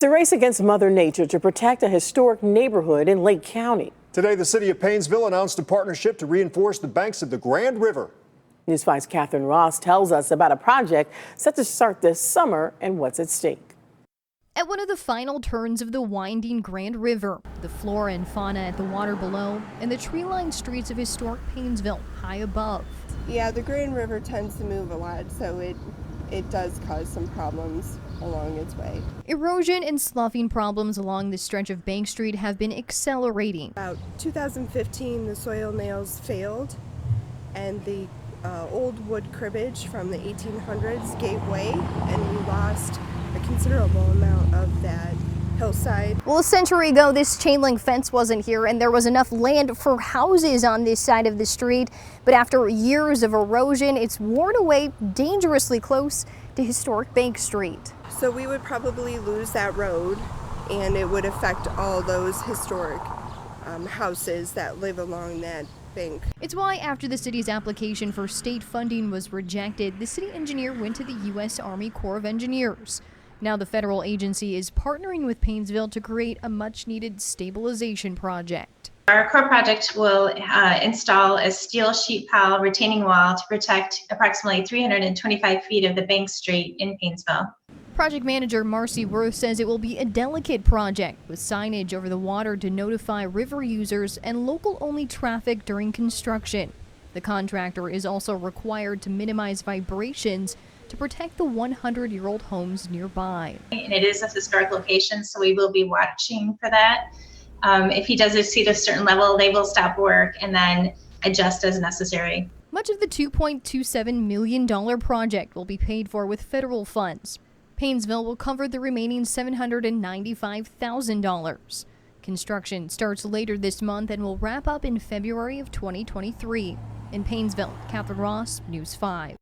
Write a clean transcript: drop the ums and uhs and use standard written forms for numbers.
It's a race against Mother Nature to protect a historic neighborhood in Lake County. Today, the city of Painesville announced a partnership to reinforce the banks of the Grand River. News 5's Catherine Ross tells us about a project set to start this summer and what's at stake. At one of the final turns of the winding Grand River, the flora and fauna at the water below, and the tree-lined streets of historic Painesville high above. Yeah, the Grand River tends to move a lot, so it does cause some problems along its way. Erosion and sloughing problems along this stretch of Bank Street have been accelerating. About 2015, the soil nails failed, and the old wood cribbage from the 1800s gave way, and we lost a considerable amount of that hillside. Well, a century ago, this chain link fence wasn't here, and there was enough land for houses on this side of the street. But after years of erosion, it's worn away dangerously close to historic Bank Street. So we would probably lose that road, and it would affect all those historic houses that live along that bank. It's why after the city's application for state funding was rejected, the city engineer went to the U.S. Army Corps of Engineers. Now the federal agency is partnering with Painesville to create a much-needed stabilization project. Our core project will install a steel sheet pile retaining wall to protect approximately 325 feet of the Bank Street in Painesville. Project manager Marcy Worth says it will be a delicate project with signage over the water to notify river users and local-only traffic during construction. The contractor is also required to minimize vibrations to protect the 100-year-old homes nearby. And it is a historic location, so we will be watching for that. If he does exceed a certain level, they will stop work and then adjust as necessary. Much of the $2.27 million project will be paid for with federal funds. Painesville will cover the remaining $795,000. Construction starts later this month and will wrap up in February of 2023. In Painesville, Catherine Ross, News 5.